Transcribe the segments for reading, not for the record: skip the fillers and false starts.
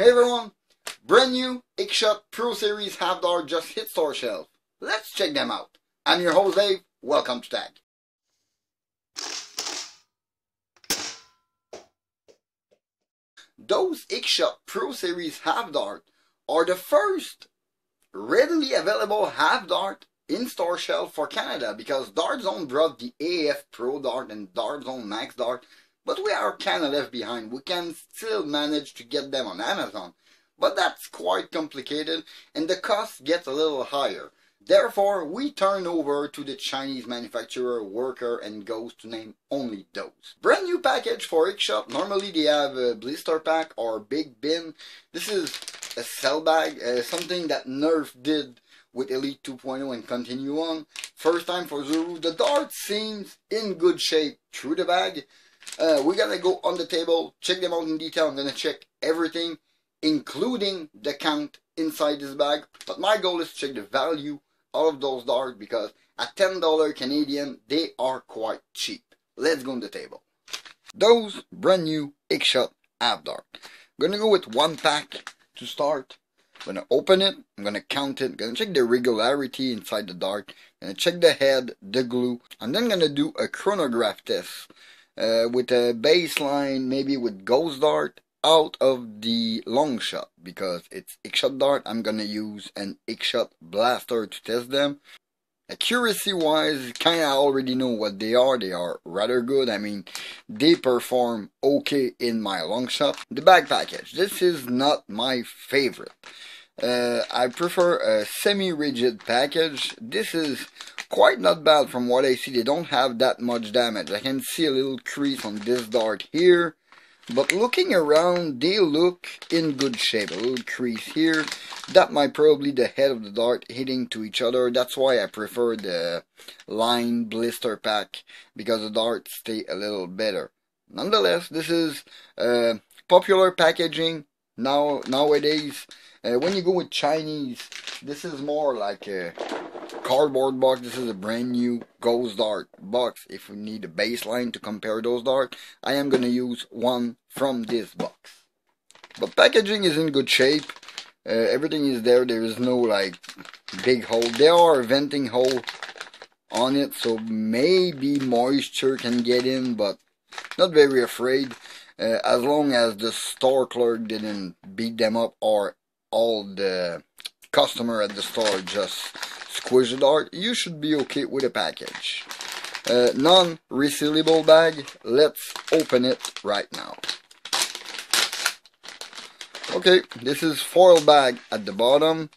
Hey everyone, brand new X-Shot Pro Series half dart just hit store shelf. Let's check them out. I'm your host Dave, welcome to Tag. Those X-Shot Pro Series half dart are the first readily available half dart in store shelf for Canada because Dart Zone brought the AF Pro Dart and Dart Zone Max Dart, but we are kinda left behind. We can still manage to get them on Amazon, but that's quite complicated and the cost gets a little higher. Therefore, we turn over to the Chinese manufacturer Worker and Ghost to name only those. Brand new package for X-Shot. Normally they have a blister pack or big bin. This is a cell bag, something that Nerf did with Elite 2.0 and continue on. First time for Zuru. The dart seems in good shape through the bag. We're gonna go on the table, check them out in detail. I'm gonna check everything, including the count inside this bag. But my goal is to check the value of those darts because at $10 Canadian, they are quite cheap. Let's go on the table. Those brand new X-Shot half dart. I'm gonna go with one pack to start. I'm gonna open it, I'm gonna count it, I'm gonna check the regularity inside the dart, I'm gonna check the head, the glue. I'm then gonna do a chronograph test with a baseline, maybe with ghost dart out of the long shot because it's X-Shot dart. I'm gonna use an X-Shot blaster to test them. Accuracy wise, kinda already know what they are. They are rather good. I mean, they perform okay in my long shot. The bag package. This is not my favorite. I prefer a semi-rigid package. This is quite not bad from what I see. They don't have that much damage. I can see a little crease on this dart here. But looking around, they look in good shape. A little crease here. That might probably the head of the dart hitting to each other. That's why I prefer the line blister pack, because the darts stay a little better. Nonetheless, this is popular packaging nowadays. When you go with Chinese, this is more like a cardboard box. This is a brand new ghost dart box. If we need a baseline to compare those darts, I am going to use one from this box. But packaging is in good shape. Everything is there. There is no like big hole. There are a venting hole on it, so maybe moisture can get in, but not very afraid. As long as the store clerk didn't beat them up or all the customer at the store just squish the dart, you should be okay with a package. Non-resealable bag. Let's open it right now. Okay, this is foil bag at the bottom.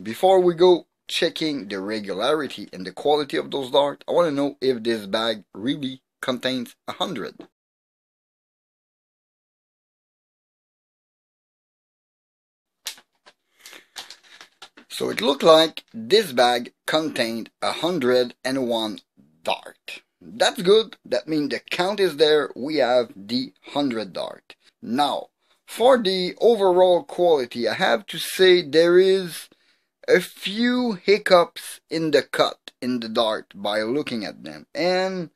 Before we go checking the regularity and the quality of those darts, I want to know if this bag really contains 100. So it looked like this bag contained 101 dart. That's good. That means the count is there. We have the 100 dart. Now, for the overall quality, I have to say there is a few hiccups in the cut in the dart by looking at them. And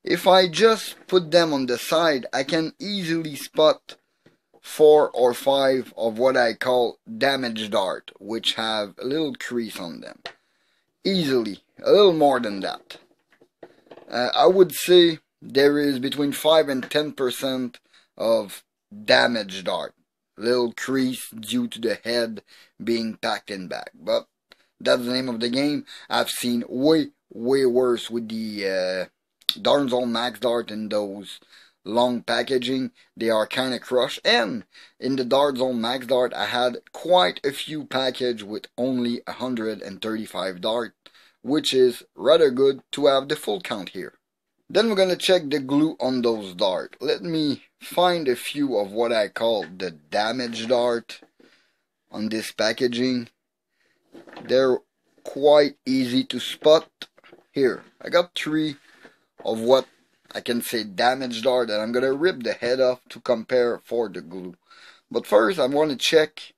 if I just put them on the side, I can easily spot 4 or 5 of what I call damaged dart, which have a little crease on them. Easily, a little more than that. I would say there is between 5 and 10% of damaged dart. Little crease due to the head being packed in bag. But that's the name of the game. I've seen way worse with the Dart Zone Max Dart and those long packaging. They are kind of crushed, and in the Dart Zone Max Dart I had quite a few package with only 135 dart, which is rather good to have the full count here. Then we're gonna check the glue on those dart. Let me find a few of what I call the damaged dart on this packaging. They're quite easy to spot. Here, I got 3 of what I can say damaged dart, and I'm gonna rip the head off to compare for the glue. But first I want to check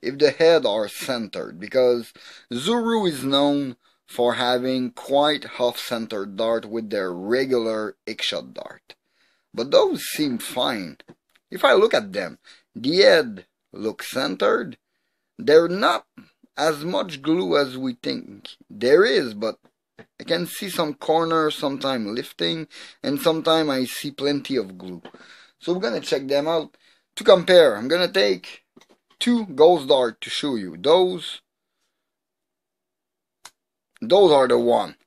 if the head are centered, because Zuru is known for having quite off-centered dart with their regular X-Shot dart. But those seem fine. if I look at them, the head looks centered. They're not as much glue as we think there is, but I can see some corners sometimes lifting, and sometimes I see plenty of glue. So we're going to check them out. To compare, I'm going to take two ghost dart to show you. Those are the one.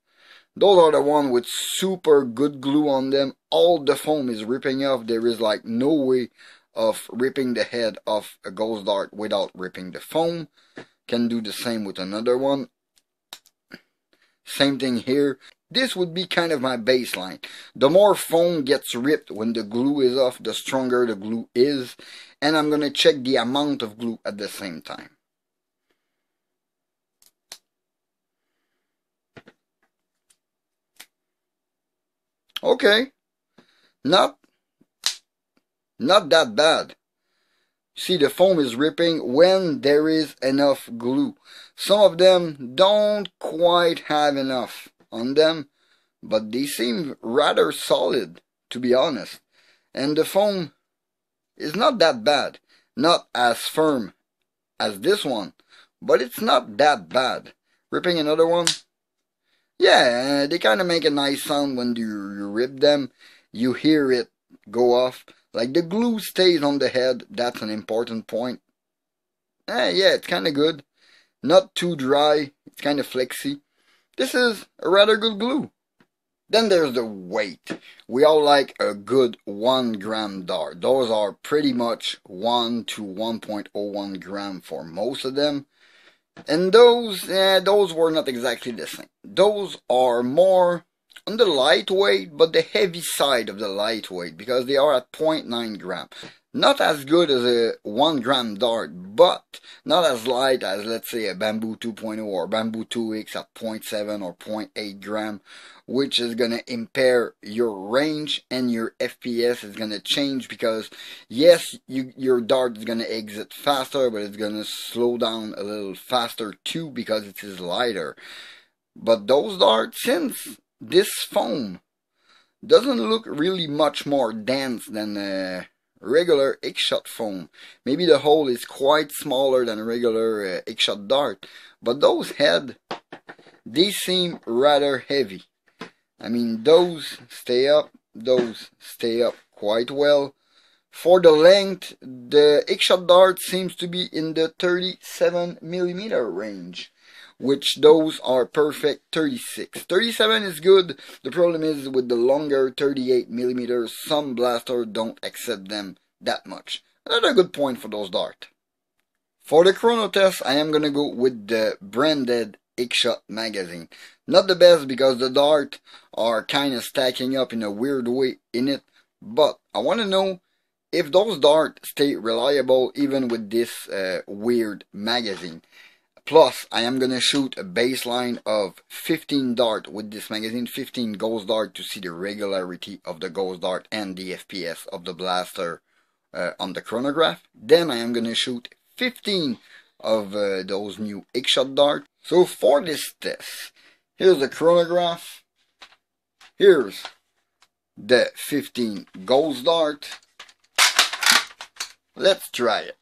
Those are the one with super good glue on them. All the foam is ripping off. There is like no way of ripping the head off a ghost dart without ripping the foam. Can do the same with another one. Same thing here. This would be kind of my baseline. The more foam gets ripped when the glue is off, the stronger the glue is. And I'm going to check the amount of glue at the same time. Okay, not that bad. See, the foam is ripping when there is enough glue. Some of them don't quite have enough on them, but they seem rather solid, to be honest. And the foam is not that bad. Not as firm as this one, but it's not that bad. Ripping another one. Yeah, they kind of make a nice sound when you rip them. You hear it go off. Like the glue stays on the head. That's an important point. Yeah, it's kind of good. Not too dry. It's kind of flexy. This is a rather good glue. Then there's the weight. We all like a good 1 gram dart. Those are pretty much 1 to 1.01 gram for most of them. And those were not exactly the same. Those are more on the lightweight, but the heavy side of the lightweight, because they are at 0.9 gram. Not as good as a 1 gram dart, but not as light as, let's say, a Bamboo 2.0 or Bamboo 2X at 0.7 or 0.8 gram, which is going to impair your range and your FPS is going to change because, yes, your dart is going to exit faster, but it's going to slow down a little faster too because it is lighter. But those darts, since this foam doesn't look really much more dense than regular X-shot foam. Maybe the hole is quite smaller than a regular X-shot dart, but those head, they seem rather heavy. I mean, those stay up quite well. For the length, the X-shot dart seems to be in the 37mm range, which those are perfect 36. 37 is good. The problem is with the longer 38mm, some blasters don't accept them that much. Another good point for those darts. For the chrono test, I am gonna go with the branded X-shot magazine. Not the best because the darts are kind of stacking up in a weird way in it, but I want to know if those darts stay reliable even with this weird magazine. Plus, I am going to shoot a baseline of 15 dart with this magazine, 15 ghost dart to see the regularity of the ghost dart and the FPS of the blaster on the chronograph. Then I am going to shoot 15 of those new X-shot dart. So for this test, here's the chronograph. Here's the 15 ghost dart. Let's try it.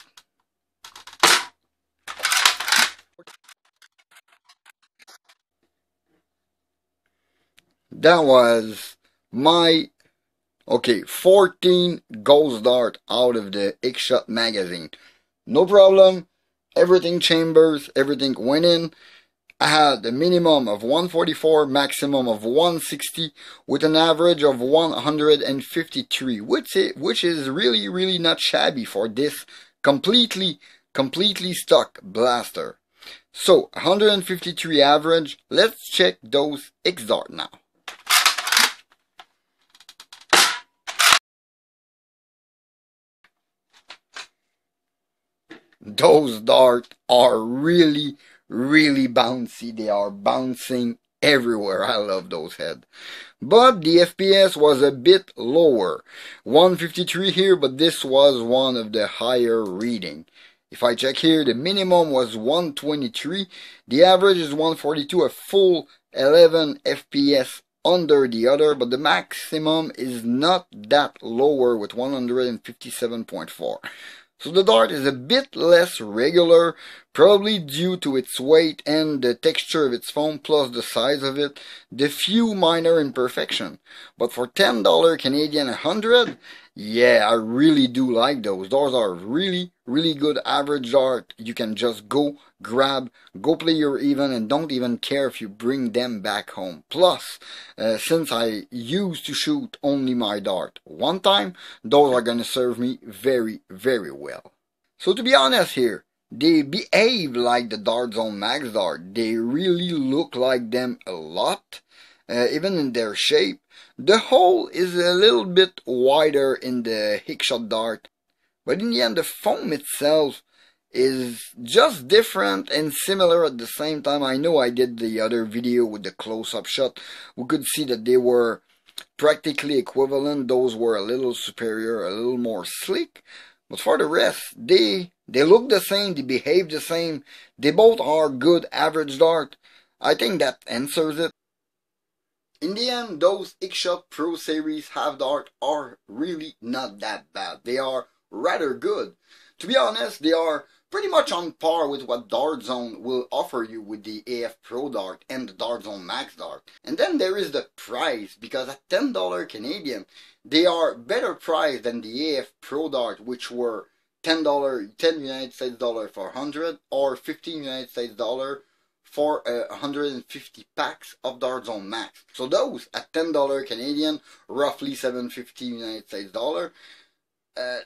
That was my 14 ghost dart out of the X-shot magazine. No problem. Everything chambers, everything went in. I had a minimum of 144, maximum of 160, with an average of 153, which is really not shabby for this completely stock blaster. So 153 average. Let's check those X-dart now. Those darts are really bouncy. They are bouncing everywhere. I love those heads. But the FPS was a bit lower. 153 here, but this was one of the higher reading. If I check here, the minimum was 123. The average is 142, a full 11 FPS under the other, but the maximum is not that lower with 157.4. So the dart is a bit less regular, probably due to its weight and the texture of its foam plus the size of it, the few minor imperfections. But for $10 Canadian 100, yeah, I really do like those. Those are really good average dart. You can just go grab, go play your even, and don't even care if you bring them back home. Plus, since I used to shoot only my dart one time, those are gonna serve me very well. So to be honest here, they behave like the Dart Zone Max Dart. They really look like them a lot, even in their shape. The hole is a little bit wider in the Hickshot dart, but in the end the foam itself is just different and similar at the same time. I know I did the other video with the close-up shot. We could see that they were practically equivalent. Those were a little superior, a little more sleek. But for the rest, they look the same, they behave the same. They both are good average dart. I think that answers it. In the end, those Hickshot Pro Series half dart are really not that bad. They are rather good. To be honest, they are pretty much on par with what Dart Zone will offer you with the AF Pro Dart and the Dart Zone Max Dart. And then there is the price, because at $10 Canadian, they are better priced than the AF Pro Dart, which were $10 United States dollar for 100 or 15 United States dollar for 150 packs of Dart Zone Max. So those at $10 Canadian, roughly $750 United States dollar,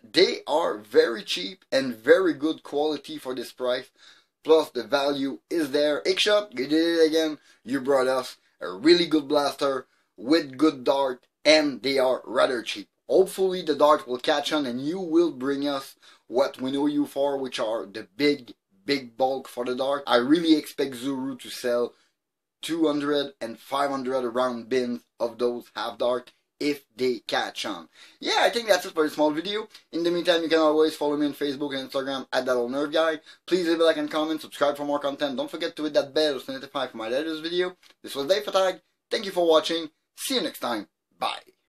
they are very cheap and very good quality for this price. Plus the value is there. Hickshot, you did it again. You brought us a really good blaster with good dart, and they are rather cheap. Hopefully the dart will catch on and you will bring us what we know you for, which are the big bulk for the dart. I really expect Zuru to sell 200 and 500 round bins of those half dart if they catch on. Yeah, I think that's it for this small video. In the meantime, you can always follow me on Facebook and Instagram at ThatOldNerdGuy. Please leave a like and comment, subscribe for more content. Don't forget to hit that bell to notify for my latest video. This was Dave Fatag. Thank you for watching. See you next time. Bye.